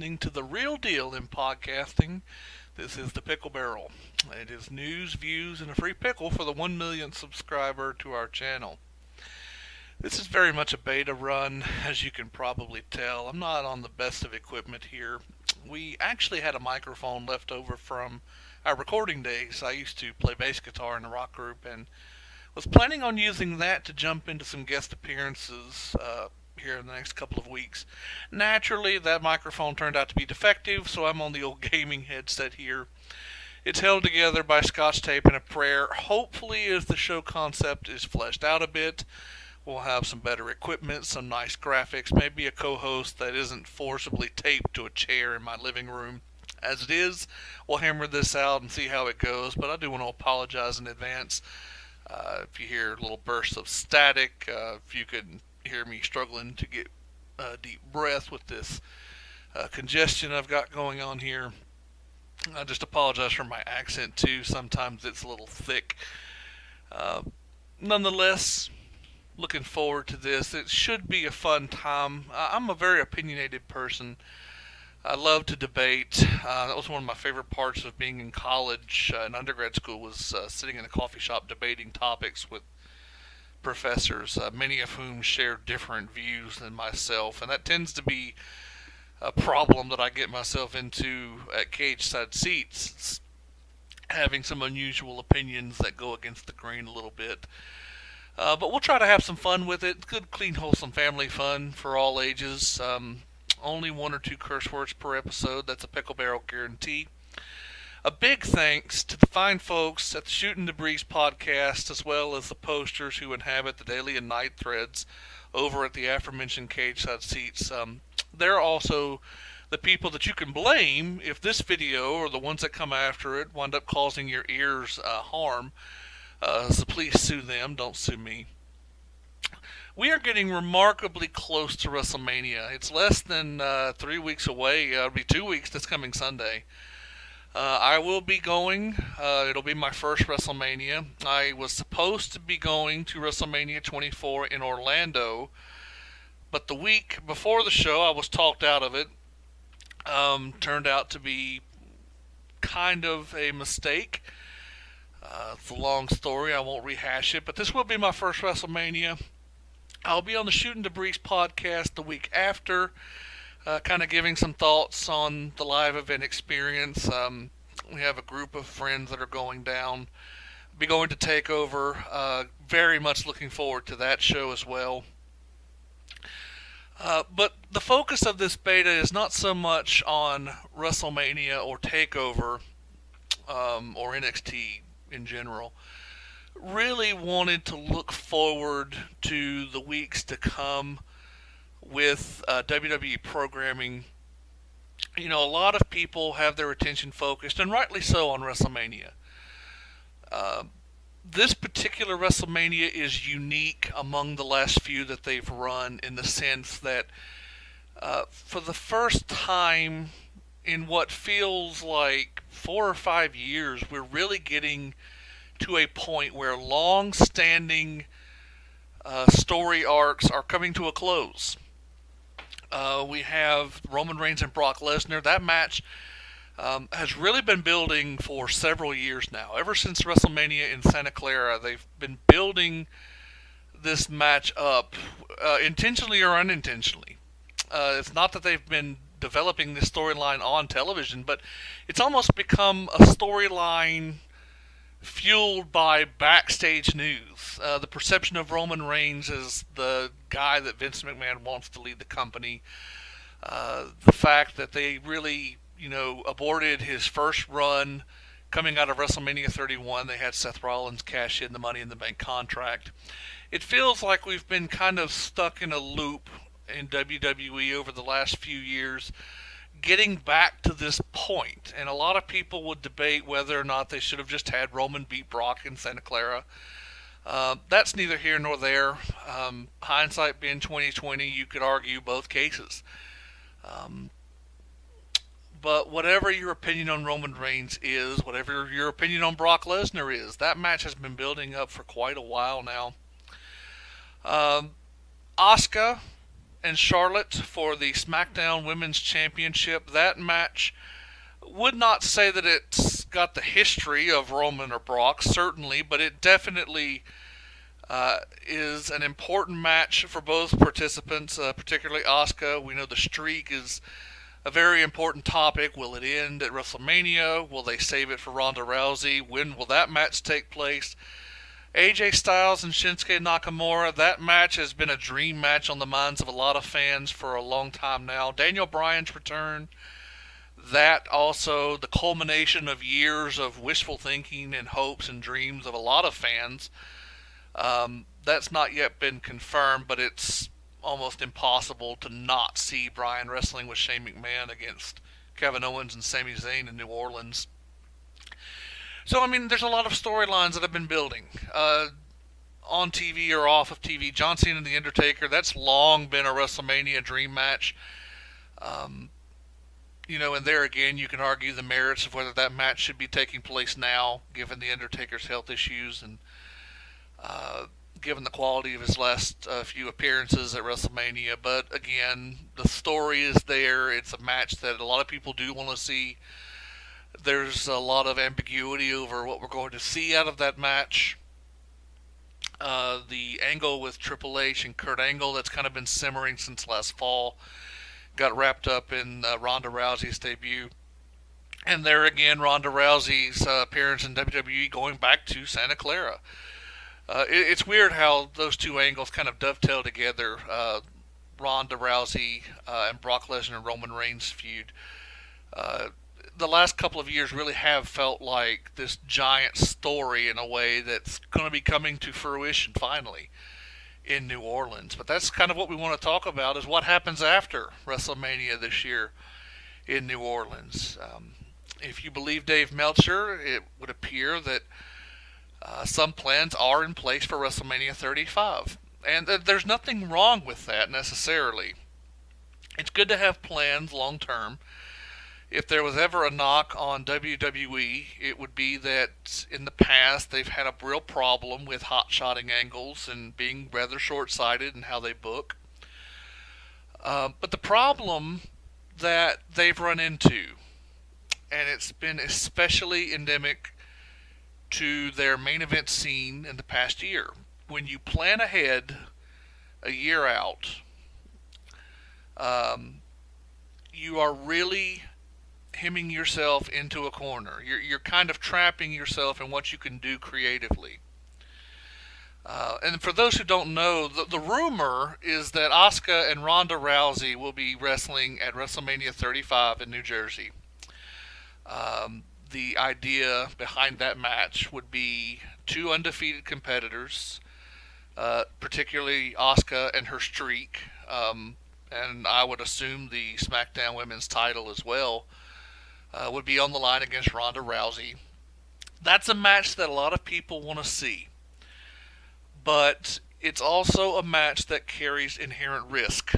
listening to the Real Deal in podcasting. This is the Pickle Barrel. It is news, views, and a free pickle for the 1 millionth subscriber to our channel. This is very much a beta run, as you can probably tell. I'm not on the best of equipment here. We actually had a microphone left over from our recording days. I used to play bass guitar in a rock group and was planning on using that to jump into some guest appearances here in the next couple of weeks. Naturally, that microphone turned out to be defective, so I'm on the old gaming headset here. It's held together by scotch tape and a prayer. Hopefully, as the show concept is fleshed out a bit, we'll have some better equipment, some nice graphics, maybe a co-host that isn't forcibly taped to a chair in my living room. As it is, we'll hammer this out and see how it goes, but I do want to apologize in advance. If you hear little bursts of static, if you could hear me struggling to get a deep breath with this congestion I've got going on here, I just apologize for my accent too. Sometimes it's a little thick. Nonetheless, looking forward to this. It should be a fun time. I'm a very opinionated person. I love to debate. That was one of my favorite parts of being in college and undergrad school, was sitting in a coffee shop debating topics with professors, many of whom share different views than myself, and that tends to be a problem that I get myself into at cage side seats, having some unusual opinions that go against the grain a little bit. But we'll try to have some fun with it. Good, clean, wholesome family fun for all ages. Only 1 or 2 curse words per episode. That's a Pickle Barrel guarantee. A big thanks to the fine folks at the Shootin' the Breeze podcast, as well as the posters who inhabit the daily and night threads over at the aforementioned cage side seats. They're also the people that you can blame if this video or the ones that come after it wind up causing your ears harm. So please sue them. Don't sue me. We are getting remarkably close to WrestleMania. It's less than 3 weeks away. It'll be 2 weeks this coming Sunday. I will be going. It'll be my first WrestleMania. I was supposed to be going to WrestleMania 24 in Orlando, but the week before the show I was talked out of it. Turned out to be kind of a mistake. It's a long story. I won't rehash it, but this will be my first WrestleMania. I'll be on the Shootin' the Breeze podcast the week after, kind of giving some thoughts on the live event experience. We have a group of friends that are going down. Be going to TakeOver. Very much looking forward to that show as well. But the focus of this beta is not so much on WrestleMania or TakeOver or NXT in general. Really wanted to look forward to the weeks to come with WWE programming. You know, a lot of people have their attention focused, and rightly so, on WrestleMania. This particular WrestleMania is unique among the last few that they've run, in the sense that for the first time in what feels like 4 or 5 years, we're really getting to a point where long-standing story arcs are coming to a close. We have Roman Reigns and Brock Lesnar. That match has really been building for several years now. Ever since WrestleMania in Santa Clara, they've been building this match up, intentionally or unintentionally. It's not that they've been developing this storyline on television, but it's almost become a storyline fueled by backstage news. The perception of Roman Reigns as the guy that Vince McMahon wants to lead the company. The fact that they really, aborted his first run coming out of WrestleMania 31. They had Seth Rollins cash in the Money in the Bank contract. It feels like we've been kind of stuck in a loop in WWE over the last few years, getting back to this point. And a lot of people would debate whether or not they should have just had Roman beat Brock in Santa Clara. That's neither here nor there. Hindsight being 2020, you could argue both cases. But whatever your opinion on Roman Reigns is, whatever your opinion on Brock Lesnar is, that match has been building up for quite a while now. Asuka and Charlotte for the SmackDown Women's Championship. That match, would not say that it's got the history of Roman or Brock, certainly, but it definitely is an important match for both participants, particularly Asuka. We know the streak is a very important topic. Will it end at WrestleMania? Will they save it for Ronda Rousey? When will that match take place? AJ Styles and Shinsuke Nakamura, that match has been a dream match on the minds of a lot of fans for a long time now. Daniel Bryan's return, that also the culmination of years of wishful thinking and hopes and dreams of a lot of fans. That's not yet been confirmed, but it's almost impossible to not see Bryan wrestling with Shane McMahon against Kevin Owens and Sami Zayn in New Orleans. So, I mean, there's a lot of storylines that have been building. On TV or off of TV, John Cena and The Undertaker, that's long been a WrestleMania dream match. And there again, you can argue the merits of whether that match should be taking place now, given The Undertaker's health issues and given the quality of his last few appearances at WrestleMania. But again, the story is there. It's a match that a lot of people do want to see. There's a lot of ambiguity over what we're going to see out of that match. The angle with Triple H and Kurt Angle that's kind of been simmering since last fall got wrapped up in Ronda Rousey's debut. And there again, Ronda Rousey's appearance in WWE going back to Santa Clara. It's weird how those two angles kind of dovetail together. Ronda Rousey and Brock Lesnar and Roman Reigns feud. The last couple of years really have felt like this giant story in a way that's going to be coming to fruition finally in New Orleans. But that's kind of what we want to talk about, is what happens after WrestleMania this year in New Orleans. If you believe Dave Meltzer, it would appear that some plans are in place for WrestleMania 35. And there's nothing wrong with that necessarily. It's good to have plans long term. If there was ever a knock on WWE, it would be that in the past they've had a real problem with hot-shotting angles and being rather short-sighted in how they book. But the problem that they've run into, and it's been especially endemic to their main event scene in the past year, when you plan ahead a year out, you are really hemming yourself into a corner. You're kind of trapping yourself in what you can do creatively. And for those who don't know, the rumor is that Asuka and Ronda Rousey will be wrestling at WrestleMania 35 in New Jersey. The idea behind that match would be two undefeated competitors, particularly Asuka and her streak, and I would assume the SmackDown Women's title as well, would be on the line against Ronda Rousey. That's a match that a lot of people want to see. But it's also a match that carries inherent risk.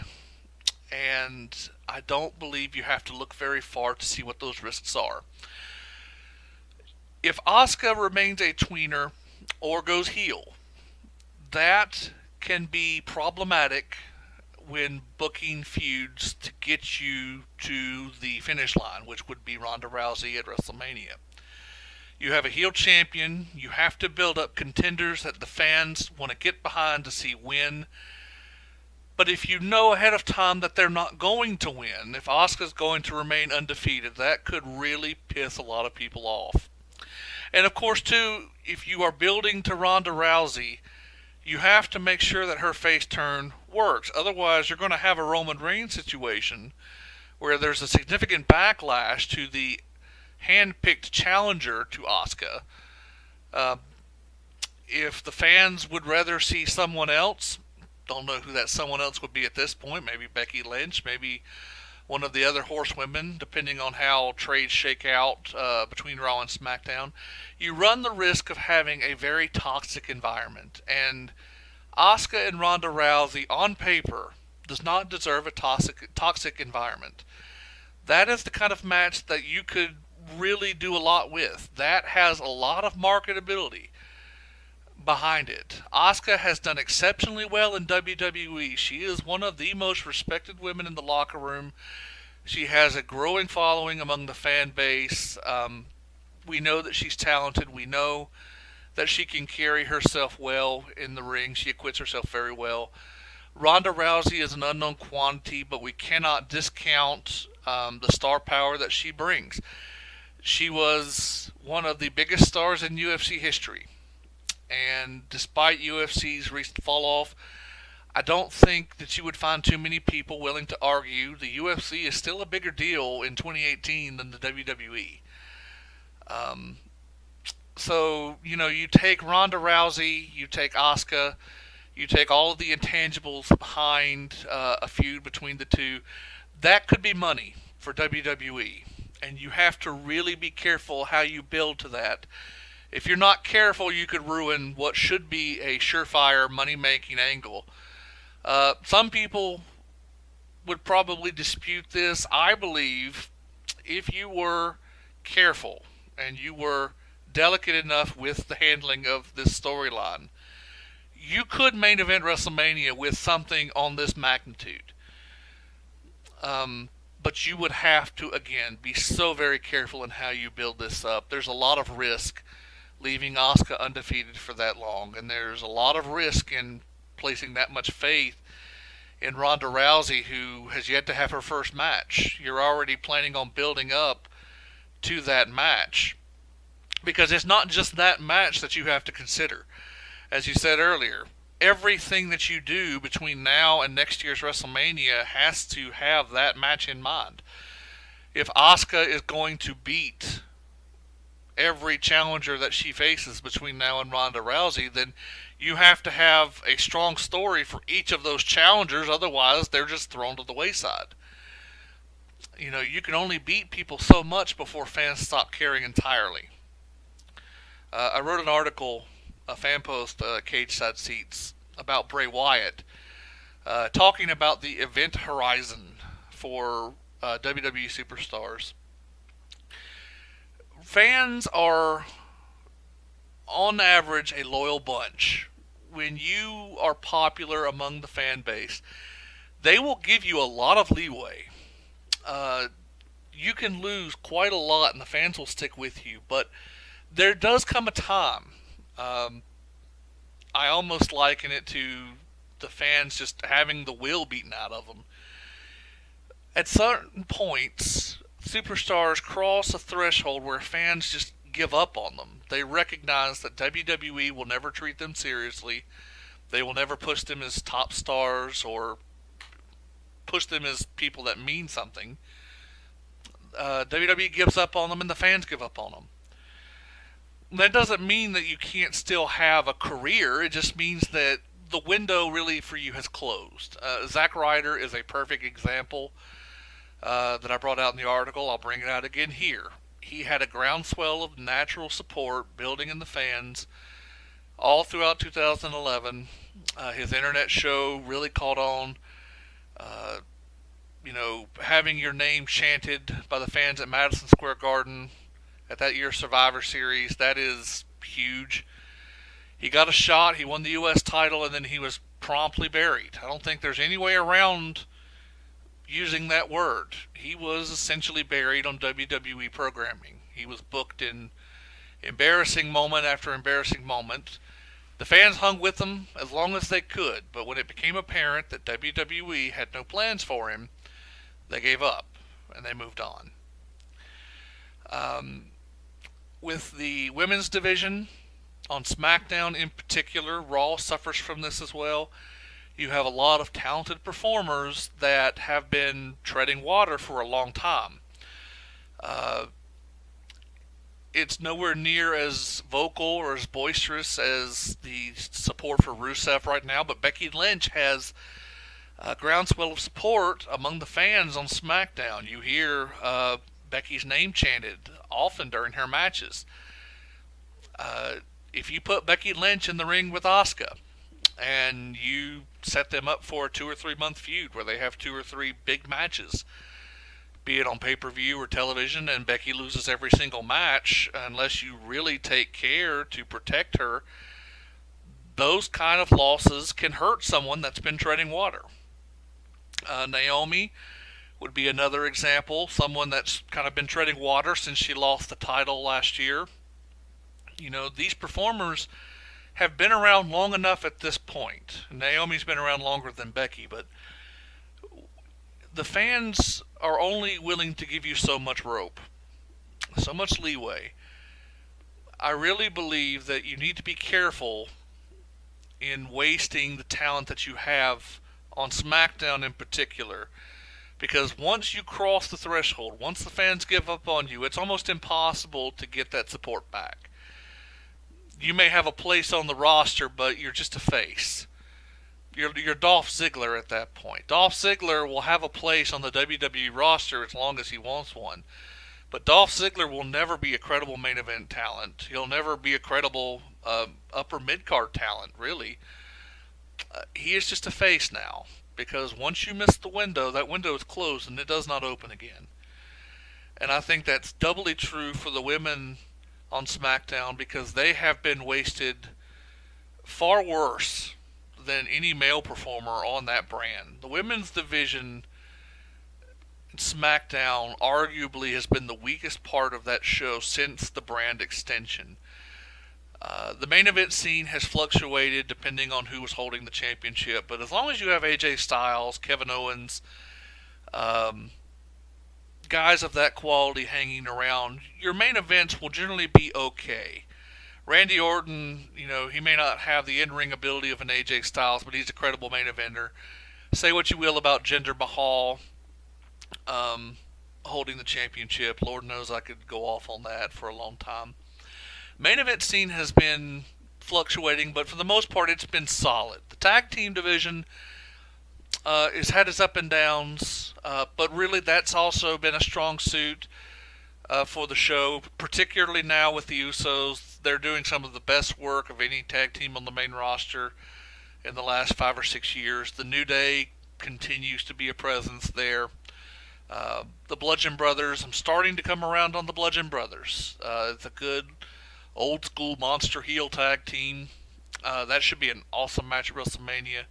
And I don't believe you have to look very far to see what those risks are. If Asuka remains a tweener or goes heel, that can be problematic when booking feuds to get you to the finish line, which would be Ronda Rousey at WrestleMania. You have a heel champion, you have to build up contenders that the fans want to get behind to see win. But if you know ahead of time that they're not going to win, if Asuka's going to remain undefeated, that could really piss a lot of people off. And of course, too, if you are building to Ronda Rousey, you have to make sure that her face turn works. Otherwise, you're going to have a Roman Reigns situation where there's a significant backlash to the hand-picked challenger to Asuka. If the fans would rather see someone else, don't know who that someone else would be at this point, maybe Becky Lynch, maybe one of the other horsewomen, depending on how trades shake out between Raw and SmackDown, you run the risk of having a very toxic environment. And Asuka and Ronda Rousey, on paper, does not deserve a toxic environment. That is the kind of match that you could really do a lot with. That has a lot of marketability. behind it. Asuka has done exceptionally well in WWE. She is one of the most respected women in the locker room. She has a growing following among the fan base. We know that she's talented. We know that she can carry herself well in the ring. She acquits herself very well. Ronda Rousey is an unknown quantity, but we cannot discount the star power that she brings. She was one of the biggest stars in UFC history. And despite UFC's recent fall off, I don't think that you would find too many people willing to argue the UFC is still a bigger deal in 2018 than the WWE. So, you take Ronda Rousey, you take Asuka, you take all of the intangibles behind a feud between the two. That could be money for WWE. And you have to really be careful how you build to that. If you're not careful, you could ruin what should be a surefire money-making angle. Some people would probably dispute this. I believe if you were careful and you were delicate enough with the handling of this storyline, you could main event WrestleMania with something on this magnitude. But you would have to, again, be so very careful in how you build this up. There's a lot of risk leaving Asuka undefeated for that long, and there's a lot of risk in placing that much faith in Ronda Rousey, who has yet to have her first match. You're already planning on building up to that match, because it's not just that match that you have to consider. As you said earlier, everything that you do between now and next year's WrestleMania has to have that match in mind. If Asuka is going to beat every challenger that she faces between now and Ronda Rousey, then you have to have a strong story for each of those challengers. Otherwise, they're just thrown to the wayside. You can only beat people so much before fans stop caring entirely. I wrote an article, a fan post, Cage Side Seats, about Bray Wyatt, talking about the event horizon for WWE superstars. Fans are, on average, a loyal bunch. When you are popular among the fan base, they will give you a lot of leeway. You can lose quite a lot and the fans will stick with you, but there does come a time, I almost liken it to the fans just having the will beaten out of them. At certain points, superstars cross a threshold where fans just give up on them. They recognize that WWE will never treat them seriously. They will never push them as top stars or push them as people that mean something. WWE gives up on them and the fans give up on them. That doesn't mean that you can't still have a career. It just means that the window really for you has closed. Zack Ryder is a perfect example that I brought out in the article. I'll bring it out again here. He had a groundswell of natural support building in the fans all throughout 2011. His internet show really caught on. Having your name chanted by the fans at Madison Square Garden at that year's Survivor Series, that is huge. He got a shot, he won the U.S. title, and then he was promptly buried. I don't think there's any way around using that word. He was essentially buried on WWE programming. He was booked in embarrassing moment after embarrassing moment. The fans hung with him as long as they could, but when it became apparent that WWE had no plans for him, they gave up and they moved on. With the women's division, on SmackDown in particular, Raw suffers from this as well. You have a lot of talented performers that have been treading water for a long time. It's nowhere near as vocal or as boisterous as the support for Rusev right now, but Becky Lynch has a groundswell of support among the fans on SmackDown. You hear Becky's name chanted often during her matches. If you put Becky Lynch in the ring with Asuka and you set them up for a 2 or 3 month feud where they have 2 or 3 big matches, be it on pay-per-view or television, and Becky loses every single match, unless you really take care to protect her, those kind of losses can hurt someone that's been treading water. Naomi would be another example, someone that's kind of been treading water since she lost the title last year. These performers have been around long enough at this point. Naomi's been around longer than Becky, but the fans are only willing to give you so much rope, so much leeway. I really believe that you need to be careful in wasting the talent that you have on SmackDown in particular, because once you cross the threshold, once the fans give up on you, it's almost impossible to get that support back. You may have a place on the roster, but you're just a face. You're Dolph Ziggler at that point. Dolph Ziggler will have a place on the WWE roster as long as he wants one. But Dolph Ziggler will never be a credible main event talent. He'll never be a credible upper mid-card talent, really. He is just a face now. Because once you miss the window, that window is closed and it does not open again. And I think that's doubly true for the women on SmackDown, because they have been wasted far worse than any male performer on that brand. The women's division in SmackDown arguably has been the weakest part of that show since the brand extension. The main event scene has fluctuated depending on who was holding the championship, but as long as you have AJ Styles, Kevin Owens, guys of that quality hanging around, your main events will generally be okay. Randy Orton, he may not have the in-ring ability of an AJ Styles, but he's a credible main eventer. Say what you will about Jinder Mahal holding the championship. Lord knows I could go off on that for a long time. Main event scene has been fluctuating, but for the most part, it's been solid. The tag team division has had its up and downs, but really that's also been a strong suit for the show, particularly now with the Usos. They're doing some of the best work of any tag team on the main roster in the last 5 or 6 years. The New Day continues to be a presence there. The Bludgeon Brothers, I'm starting to come around on the Bludgeon Brothers. It's a good old school monster heel tag team. That should be an awesome match at WrestleMania.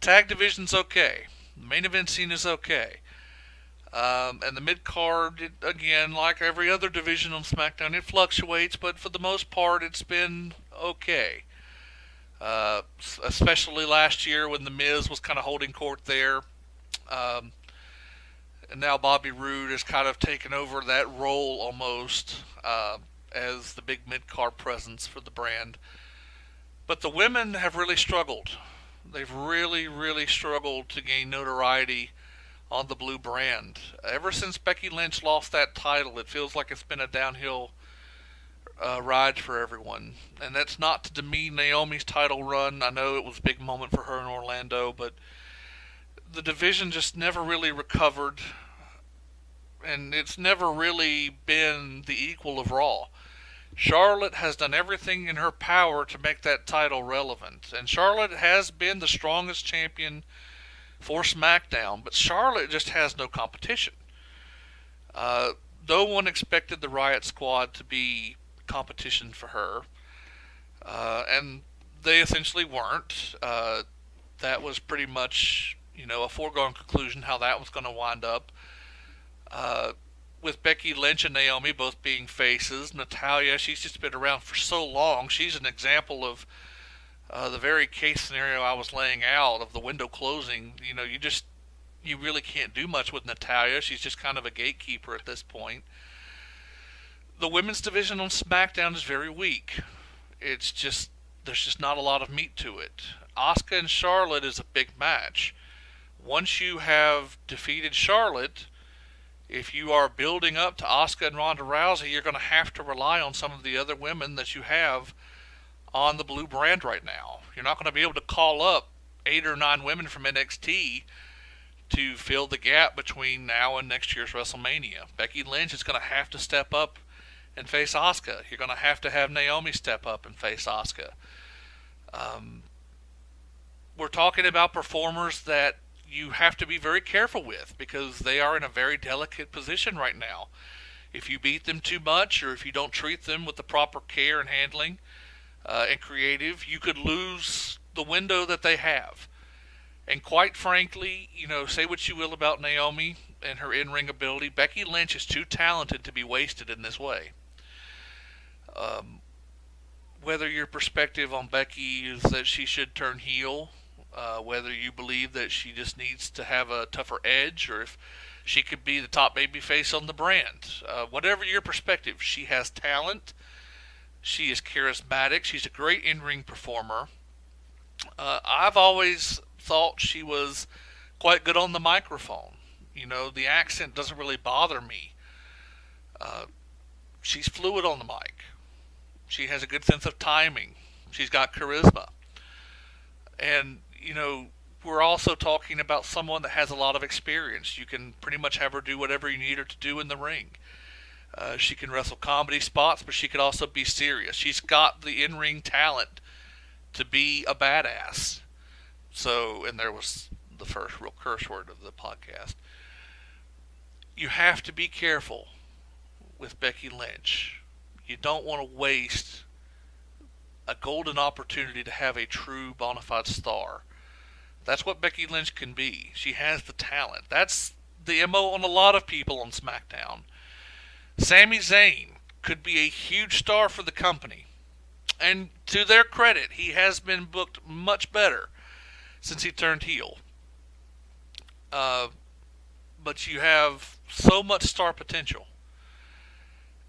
Tag division's okay. The main event scene is okay. And the mid-card, again, like every other division on SmackDown, it fluctuates, but for the most part, it's been okay. Especially last year when The Miz was kind of holding court there. And now Bobby Roode has kind of taken over that role almost as the big mid-card presence for the brand. But the women have really struggled. They've really, really struggled to gain notoriety on the blue brand. Ever since Becky Lynch lost that title, it feels like it's been a downhill ride for everyone. And that's not to demean Naomi's title run. I know it was a big moment for her in Orlando, but the division just never really recovered, and it's never really been the equal of Raw. Charlotte has done everything in her power to make that title relevant, and Charlotte has been the strongest champion for SmackDown, but Charlotte just has no competition. No one expected the Riot Squad to be competition for her, and they essentially weren't. That was pretty much, a foregone conclusion how that was going to wind up. With Becky Lynch and Naomi both being faces, Natalya, she's just been around for so long. She's an example of the very case scenario I was laying out of the window closing. You really can't do much with Natalya. She's just kind of a gatekeeper at this point. The women's division on SmackDown is very weak. There's just not a lot of meat to it. Asuka and Charlotte is a big match. Once you have defeated Charlotte, if you are building up to Asuka and Ronda Rousey, you're going to have to rely on some of the other women that you have on the blue brand right now. You're not going to be able to call up 8 or 9 women from NXT to fill the gap between now and next year's WrestleMania. Becky Lynch is going to have to step up and face Asuka. You're going to have Naomi step up and face Asuka. We're talking about performers that you have to be very careful with, because they are in a very delicate position right now. If you beat them too much, or if you don't treat them with the proper care and handling, and creative, you could lose the window that they have. And quite frankly, say what you will about Naomi and her in-ring ability, Becky Lynch is too talented to be wasted in this way. Um, Whether your perspective on Becky is that she should turn heel, whether you believe that she just needs to have a tougher edge, or if she could be the top babyface on the brand. Whatever your perspective, she has talent. She is charismatic. She's a great in-ring performer. I've always thought she was quite good on the microphone. The accent doesn't really bother me. Uh, she's fluid on the mic. She has a good sense of timing. She's got charisma. And, we're also talking about someone that has a lot of experience. You can pretty much have her do whatever you need her to do in the ring. She can wrestle comedy spots, but she could also be serious. She's got the in-ring talent to be a badass. So, and there was the first real curse word of the podcast. You have to be careful with Becky Lynch. You don't want to waste a golden opportunity to have a true bona fide star. That's what Becky Lynch can be. She has the talent. That's the MO on a lot of people on SmackDown. Sami Zayn could be a huge star for the company. And to their credit, he has been booked much better since he turned heel. But you have so much star potential.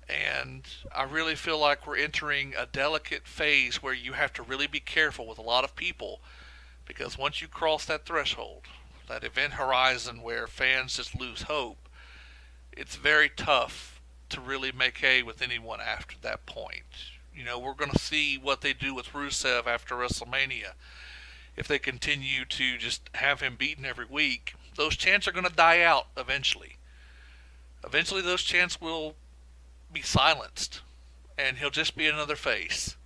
And I really feel like we're entering a delicate phase where you have to really be careful with a lot of people, because once you cross that threshold, that event horizon where fans just lose hope, it's very tough to really make hay with anyone after that point. We're going to see what they do with Rusev after WrestleMania. If they continue to just have him beaten every week, those chants are going to die out eventually. Eventually those chants will be silenced, and he'll just be another face.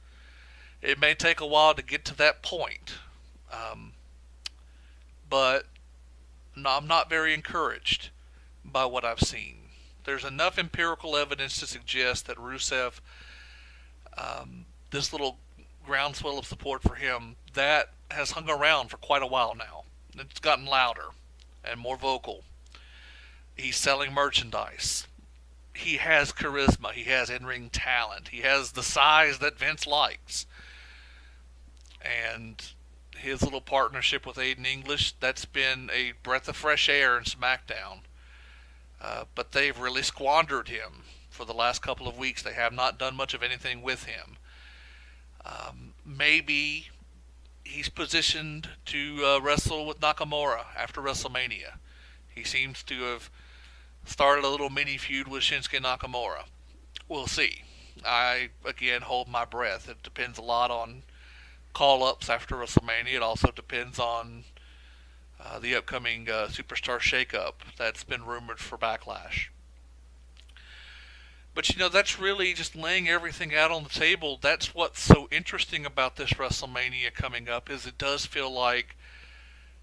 It may take a while to get to that point, but no, I'm not very encouraged by what I've seen. There's enough empirical evidence to suggest that Rusev, this little groundswell of support for him, that has hung around for quite a while now. It's gotten louder and more vocal. He's selling merchandise. He has charisma. He has in-ring talent. He has the size that Vince likes. And his little partnership with Aiden English, that's been a breath of fresh air in SmackDown. But they've really squandered him for the last couple of weeks. They have not done much of anything with him. Maybe he's positioned to wrestle with Nakamura after WrestleMania. He seems to have started a little mini feud with Shinsuke Nakamura. We'll see. I, again, hold my breath. It depends a lot on call-ups after WrestleMania. It also depends on the upcoming Superstar Shakeup that's been rumored for Backlash. But, that's really just laying everything out on the table. That's what's so interesting about this WrestleMania coming up, is it does feel like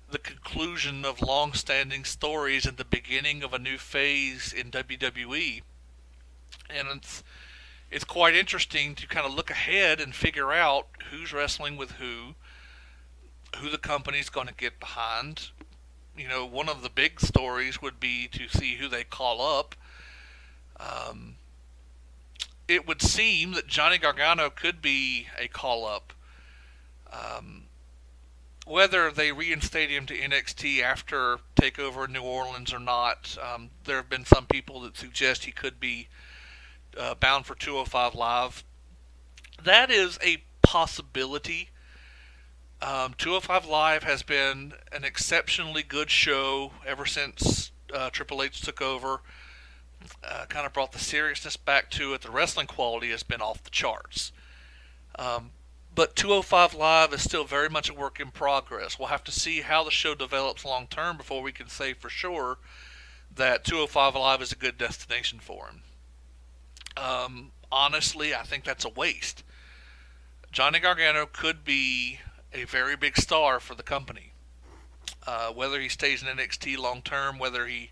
the conclusion of long-standing stories and the beginning of a new phase in WWE. And it's quite interesting to kind of look ahead and figure out who's wrestling with who the company's going to get behind. One of the big stories would be to see who they call up. It would seem that Johnny Gargano could be a call-up. Whether they reinstate him to NXT after TakeOver in New Orleans or not, there have been some people that suggest he could be bound for 205 Live. That is a possibility. 205 Live has been an exceptionally good show ever since Triple H took over. Kind of brought the seriousness back to it. The wrestling quality has been off the charts. But 205 Live is still very much a work in progress. We'll have to see how the show develops long term before we can say for sure that 205 Live is a good destination for him. Honestly, I think that's a waste. Johnny Gargano could be a very big star for the company. Whether he stays in NXT long term, whether he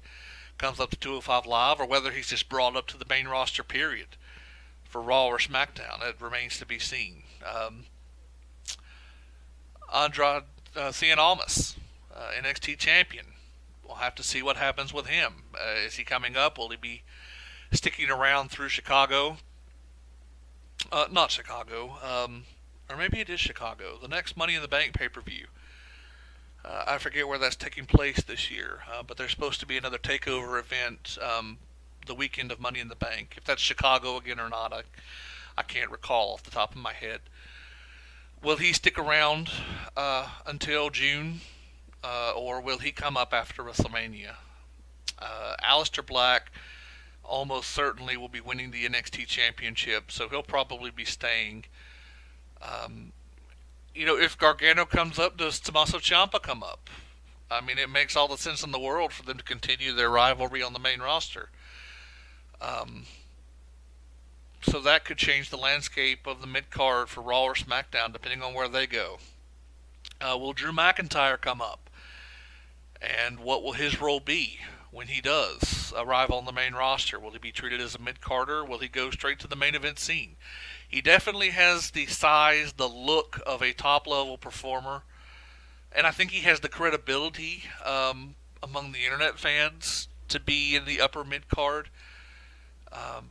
comes up to 205 Live, or whether he's just brought up to the main roster period for Raw or SmackDown, it remains to be seen. Um, Andrade Cien Almas, NXT champion. We'll have to see what happens with him. Is he coming up? Will he be sticking around through Chicago? Not Chicago. Or maybe it is Chicago. The next Money in the Bank pay-per-view. I forget where that's taking place this year, but there's supposed to be another takeover event the weekend of Money in the Bank. If that's Chicago again or not, I can't recall off the top of my head. Will he stick around until June, or will he come up after WrestleMania? Aleister Black almost certainly will be winning the NXT Championship, so he'll probably be staying. If Gargano comes up, does Tommaso Ciampa come up? I mean, it makes all the sense in the world for them to continue their rivalry on the main roster. So that could change the landscape of the mid-card for Raw or SmackDown, depending on where they go. Will Drew McIntyre come up? And what will his role be when he does arrive on the main roster? Will he be treated as a mid-carder? Will he go straight to the main event scene? He definitely has the size, the look of a top-level performer. And I think he has the credibility among the internet fans to be in the upper mid-card.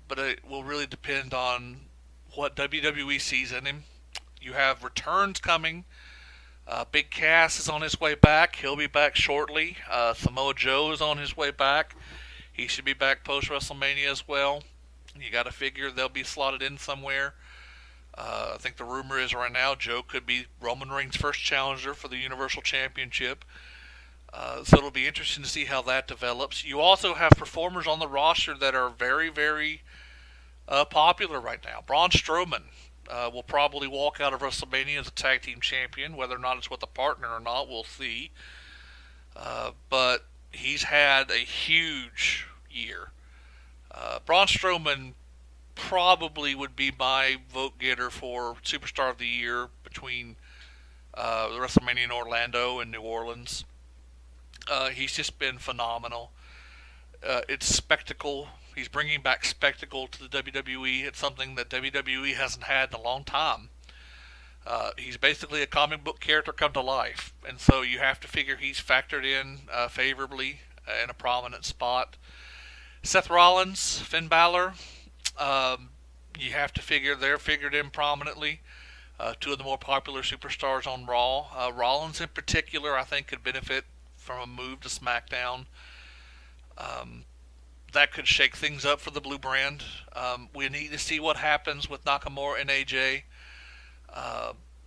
But it will really depend on what WWE sees in him. You have returns coming. Big Cass is on his way back. He'll be back shortly. Samoa Joe is on his way back. He should be back post-WrestleMania as well. You got to figure they'll be slotted in somewhere. I think the rumor is right now Joe could be Roman Reigns' first challenger for the Universal Championship. So it'll be interesting to see how that develops. You also have performers on the roster that are very, very popular right now. Braun Strowman will probably walk out of WrestleMania as a tag team champion. Whether or not it's with a partner or not, we'll see. But he's had a huge year. Braun Strowman probably would be my vote getter for Superstar of the Year between the WrestleMania in Orlando and New Orleans. He's just been phenomenal. It's spectacle. He's bringing back spectacle to the WWE. It's something that WWE hasn't had in a long time. He's basically a comic book character come to life, and so you have to figure he's factored in favorably in a prominent spot. Seth Rollins, Finn Balor, you have to figure they're figured in prominently. Two of the more popular superstars on Raw. Rollins in particular, I think, could benefit from a move to SmackDown. That could shake things up for the Blue Brand. We need to see what happens with Nakamura and AJ.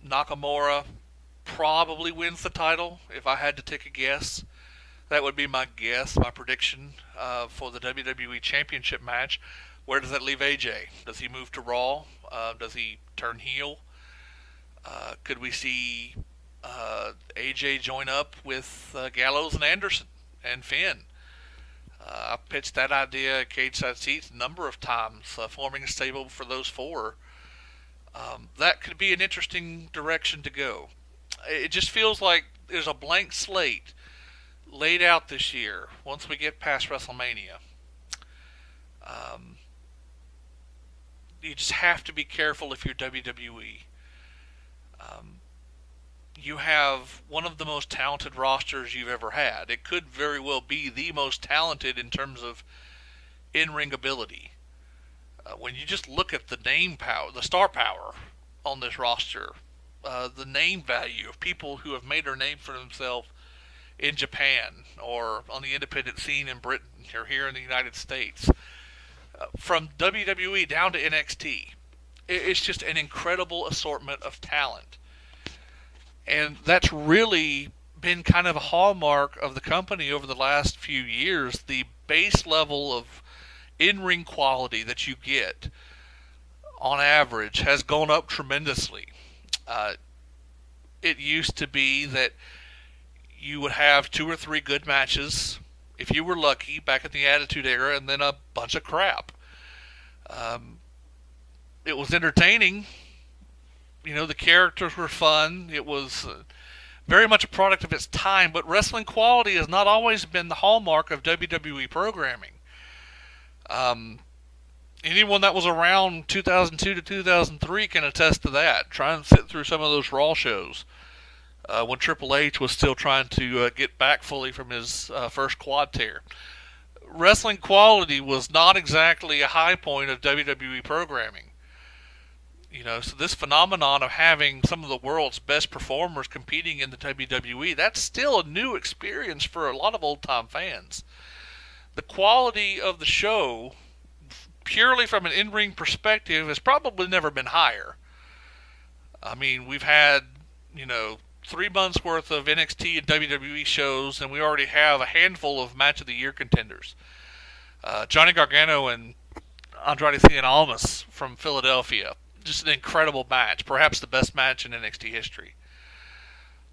Nakamura probably wins the title, if I had to take a guess. That would be my guess, my prediction for the WWE Championship match. Where does that leave AJ? Does he move to Raw? Does he turn heel? Could we see AJ join up with Gallows and Anderson and Finn? I've pitched that idea at Cage Side Seats a number of times, forming a stable for those four. That could be an interesting direction to go. It just feels like there's a blank slate laid out this year once we get past WrestleMania. You just have to be careful if you're WWE. You have one of the most talented rosters you've ever had. It could very well be the most talented in terms of in-ring ability. When you just look at the name power, the star power on this roster, the name value of people who have made their name for themselves in Japan or on the independent scene in Britain or here in the United States, from WWE down to NXT, it's just an incredible assortment of talent. And that's really been kind of a hallmark of the company over the last few years. The base level of in-ring quality that you get on average has gone up tremendously. It used to be that you would have 2 or 3 good matches, if you were lucky, back in the Attitude Era, and then a bunch of crap. It was entertaining. The characters were fun. It was very much a product of its time, but wrestling quality has not always been the hallmark of WWE programming. Anyone that was around 2002 to 2003 can attest to that. Try and sit through some of those Raw shows when Triple H was still trying to get back fully from his first quad tear. Wrestling quality was not exactly a high point of WWE programming. So this phenomenon of having some of the world's best performers competing in the WWE, that's still a new experience for a lot of old-time fans. The quality of the show, purely from an in-ring perspective, has probably never been higher. I mean, we've had, 3 months worth of NXT and WWE shows, and we already have a handful of Match of the Year contenders. Johnny Gargano and Andrade Cien Almas from Philadelphia. Just an incredible match, perhaps the best match in NXT history.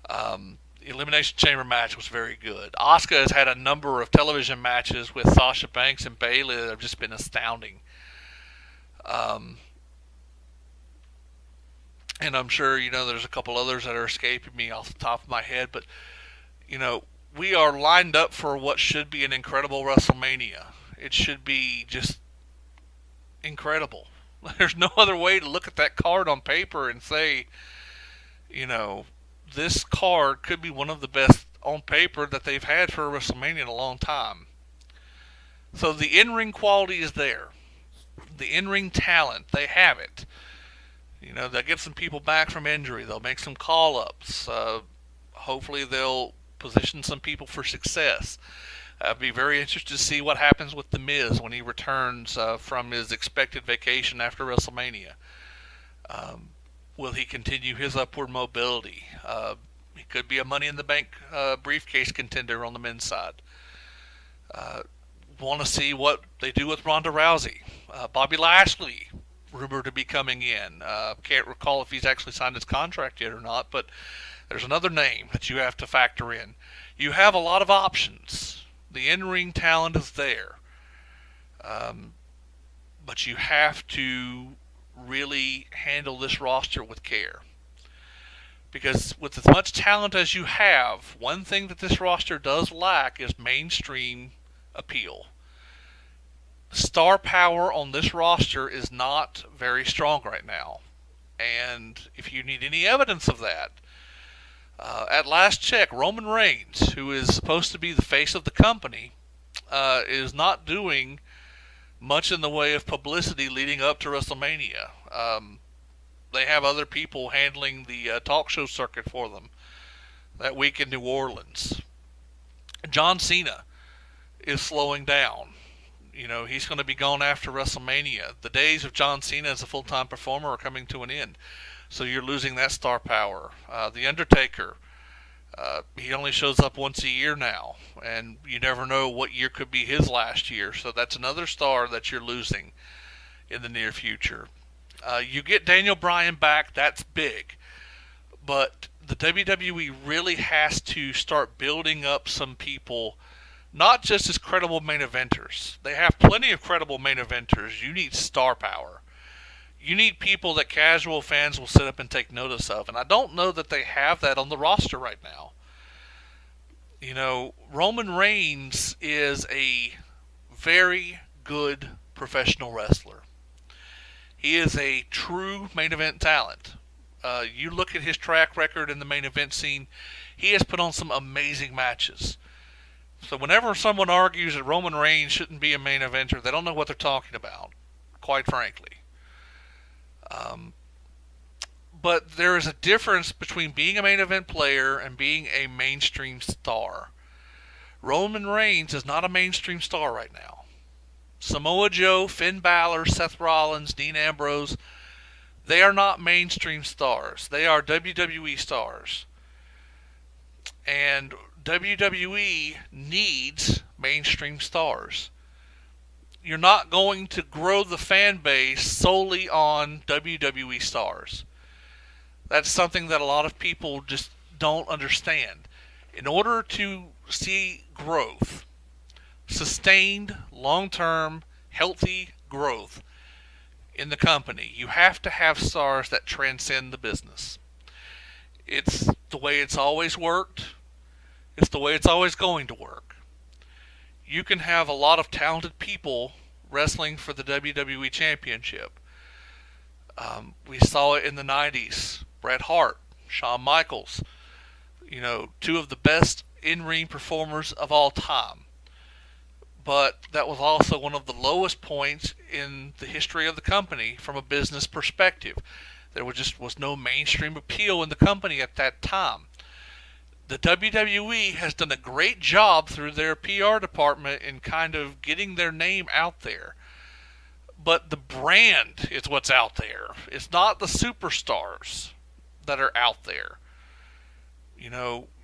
The Elimination Chamber match was very good. Asuka has had a number of television matches with Sasha Banks and Bayley that have just been astounding. And I'm sure, there's a couple others that are escaping me off the top of my head, but, we are lined up for what should be an incredible WrestleMania. It should be just incredible. There's no other way to look at that card on paper and say, this card could be one of the best on paper that they've had for a WrestleMania in a long time. So the in-ring quality is there. The in-ring talent, they have it. They'll get some people back from injury. They'll make some call-ups. Hopefully they'll position some people for success. I'd be very interested to see what happens with The Miz when he returns from his expected vacation after WrestleMania. Will he continue his upward mobility? He could be a Money in the Bank briefcase contender on the men's side. Want to see what they do with Ronda Rousey. Bobby Lashley, rumored to be coming in. Can't recall if he's actually signed his contract yet or not, but there's another name that you have to factor in. You have a lot of options. The in-ring talent is there. But you have to really handle this roster with care. Because with as much talent as you have, one thing that this roster does lack is mainstream appeal. Star power on this roster is not very strong right now. And if you need any evidence of that, at last check, Roman Reigns, who is supposed to be the face of the company, is not doing much in the way of publicity leading up to WrestleMania. They have other people handling the talk show circuit for them that week in New Orleans. John Cena is slowing down. He's going to be gone after WrestleMania. The days of John Cena as a full-time performer are coming to an end. So you're losing that star power. The Undertaker, he only shows up once a year now, and you never know what year could be his last year. So that's another star that you're losing in the near future. You get Daniel Bryan back, that's big. But the WWE really has to start building up some people, not just as credible main eventers. They have plenty of credible main eventers. You need star power. You need people that casual fans will sit up and take notice of. And I don't know that they have that on the roster right now. Roman Reigns is a very good professional wrestler. He is a true main event talent. You look at his track record in the main event scene, he has put on some amazing matches. So whenever someone argues that Roman Reigns shouldn't be a main eventer, they don't know what they're talking about, quite frankly. But there is a difference between being a main event player and being a mainstream star. Roman Reigns is not a mainstream star right now. Samoa Joe, Finn Balor, Seth Rollins, Dean Ambrose, they are not mainstream stars. They are WWE stars. And WWE needs mainstream stars. You're not going to grow the fan base solely on WWE stars. That's something that a lot of people just don't understand. In order to see growth, sustained, long-term, healthy growth in the company, you have to have stars that transcend the business. It's the way it's always worked. It's the way it's always going to work. You can have a lot of talented people wrestling for the WWE Championship. We saw it in the 90s. Bret Hart, Shawn Michaels, two of the best in-ring performers of all time. But that was also one of the lowest points in the history of the company from a business perspective. There was no mainstream appeal in the company at that time. The WWE has done a great job through their PR department in kind of getting their name out there. But the brand is what's out there. It's not the superstars that are out there.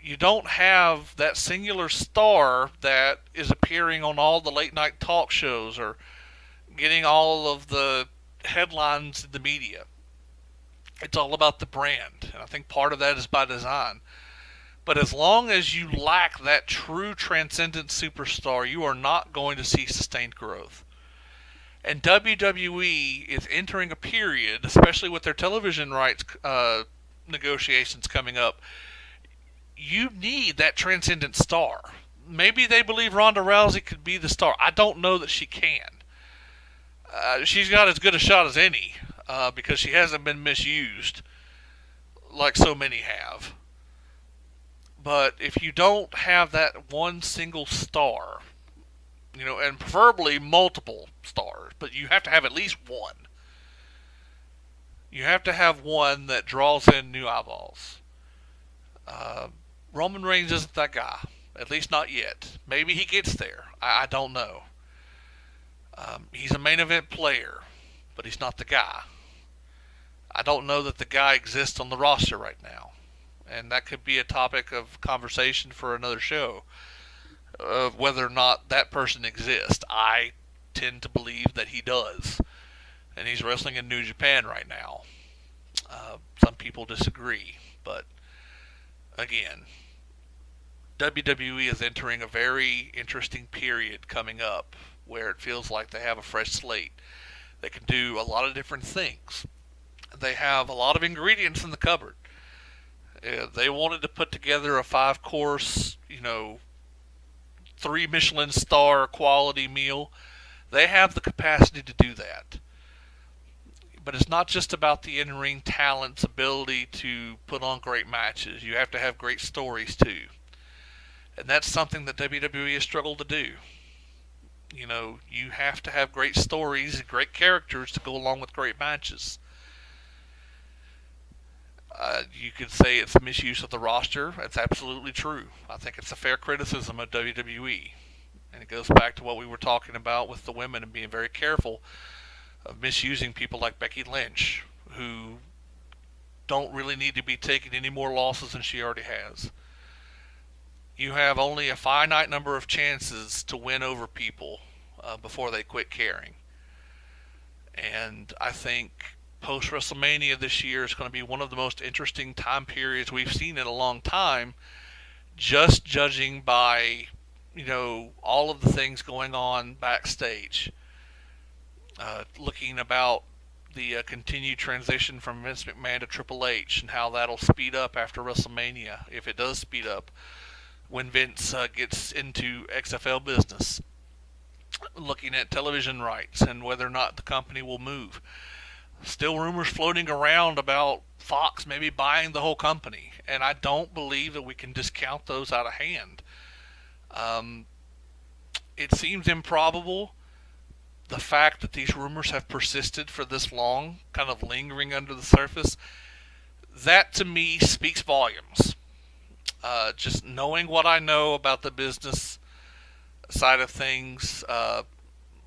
You don't have that singular star that is appearing on all the late night talk shows or getting all of the headlines in the media. It's all about the brand, and I think part of that is by design. But as long as you lack that true transcendent superstar, you are not going to see sustained growth. And WWE is entering a period, especially with their television rights negotiations coming up. You need that transcendent star. Maybe they believe Ronda Rousey could be the star. I don't know that she can. She's got as good a shot as any because she hasn't been misused like so many have. But if you don't have that one single star, and preferably multiple stars, but you have to have at least one. You have to have one that draws in new eyeballs. Roman Reigns isn't that guy. At least not yet. Maybe he gets there. I don't know. He's a main event player, but he's not the guy. I don't know that the guy exists on the roster right now. And that could be a topic of conversation for another show, of whether or not that person exists. I tend to believe that he does. And he's wrestling in New Japan right now. Some people disagree, but again, WWE is entering a very interesting period coming up where it feels like they have a fresh slate. They can do a lot of different things. They have a lot of ingredients in the cupboard. They wanted to put together a 5-course, 3 Michelin star quality meal. They have the capacity to do that. But it's not just about the in-ring talent's ability to put on great matches. You have to have great stories too. And that's something that WWE has struggled to do. You have to have great stories and great characters to go along with great matches. You could say it's misuse of the roster. That's absolutely true. I think it's a fair criticism of WWE. And it goes back to what we were talking about with the women and being very careful of misusing people like Becky Lynch, who don't really need to be taking any more losses than she already has. You have only a finite number of chances to win over people before they quit caring. And I think post-WrestleMania this year is going to be one of the most interesting time periods we've seen in a long time, just judging by, all of the things going on backstage. Looking about the continued transition from Vince McMahon to Triple H and how that'll speed up after WrestleMania, if it does speed up, when Vince gets into XFL business. Looking at television rights and whether or not the company will move. Still rumors floating around about Fox maybe buying the whole company, and I don't believe that we can discount those out of hand. It seems improbable. The fact that these rumors have persisted for this long, kind of lingering under the surface, that to me speaks volumes. Just knowing what I know about the business side of things,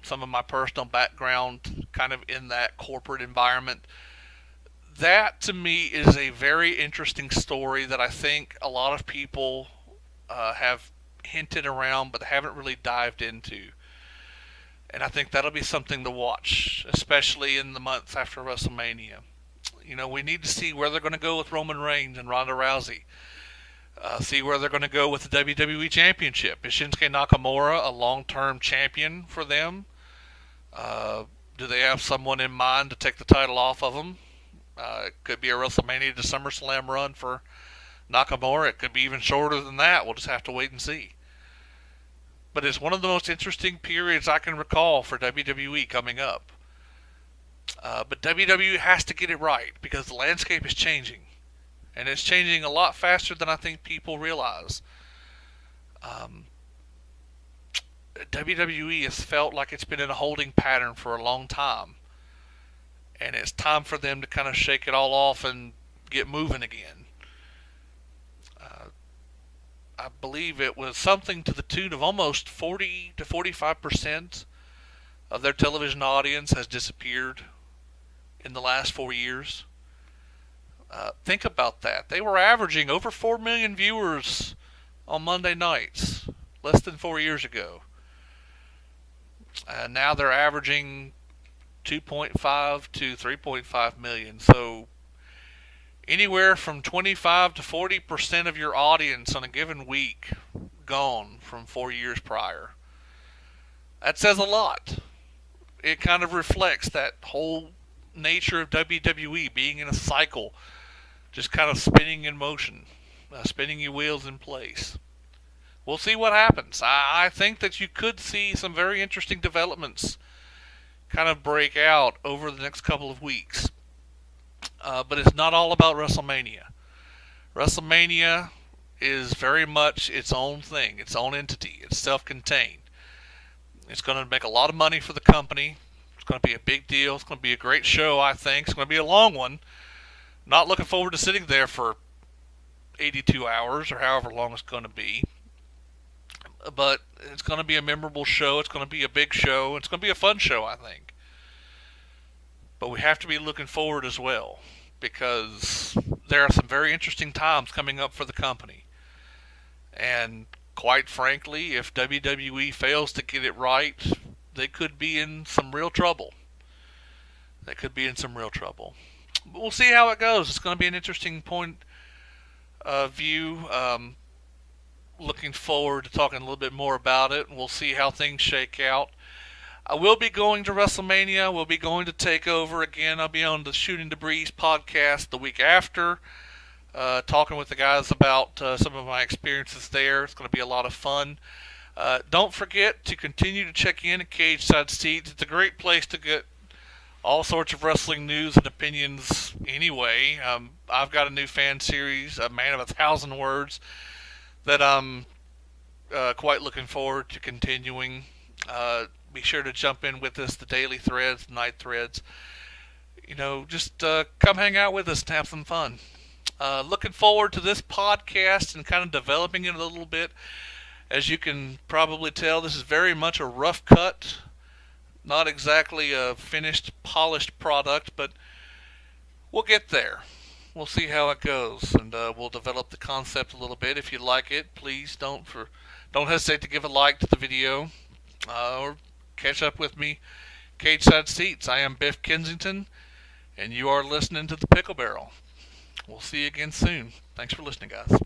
some of my personal background kind of in that corporate environment, that to me is a very interesting story that I think a lot of people have hinted around but haven't really dived into. And I think that'll be something to watch, especially in the months after WrestleMania. We need to see where they're going to go with Roman Reigns and Ronda Rousey. See where they're going to go with the WWE Championship. Is Shinsuke Nakamura a long-term champion for them? Do they have someone in mind to take the title off of him? It could be a WrestleMania to SummerSlam run for Nakamura. It could be even shorter than that. We'll just have to wait and see. but it's one of the most interesting periods I can recall for WWE coming up. But WWE has to get it right because the landscape is changing. And it's changing a lot faster than I think people realize. WWE has felt like it's been in a holding pattern for a long time. And it's time for them to kind of shake it all off and get moving again. I believe it was something to the tune of almost 40 to 45% of their television audience has disappeared in the last 4 years. Think about that. They were averaging over 4 million viewers on Monday nights less than 4 years ago. Now they're averaging 2.5 to 3.5 million. So anywhere from 25 to 40% of your audience on a given week gone from 4 years prior. That says a lot. It kind of reflects that whole nature of WWE being in a cycle, just kind of spinning in motion, spinning your wheels in place. We'll see what happens. I think that you could see some very interesting developments kind of break out over the next couple of weeks. But it's not all about WrestleMania. WrestleMania is very much its own thing, its own entity. It's self-contained. It's going to make a lot of money for the company. It's going to be a big deal. It's going to be a great show, I think. It's going to be a long one. Not looking forward to sitting there for 82 hours or however long it's going to be. But it's going to be a memorable show. It's going to be a big show. It's going to be a fun show, I think. But we have to be looking forward as well, because there are some very interesting times coming up for the company. And quite frankly, if WWE fails to get it right, they could be in some real trouble. But we'll see how it goes. It's going to be an interesting point of view. Looking forward to talking a little bit more about it, and we'll see how things shake out. I will be going to WrestleMania. We'll be going to TakeOver again. I'll be on the Shooting the Breeze podcast the week after, talking with the guys about some of my experiences there. It's going to be a lot of fun. Don't forget to continue to check in at Cage Side Seats. It's a great place to get all sorts of wrestling news and opinions anyway. I've got a new fan series, A Man of 1,000 Words, that I'm quite looking forward to continuing. Be sure to jump in with us, the daily threads, the night threads. Just come hang out with us and have some fun. Looking forward to this podcast and kind of developing it a little bit. As you can probably tell, this is very much a rough cut. Not exactly a finished, polished product, but we'll get there. We'll see how it goes, and we'll develop the concept a little bit. If you like it, please don't hesitate to give a like to the video, or catch up with me, Cage Side Seats. I am Biff Kensington, and you are listening to the Pickle Barrel. We'll see you again soon. Thanks for listening, guys.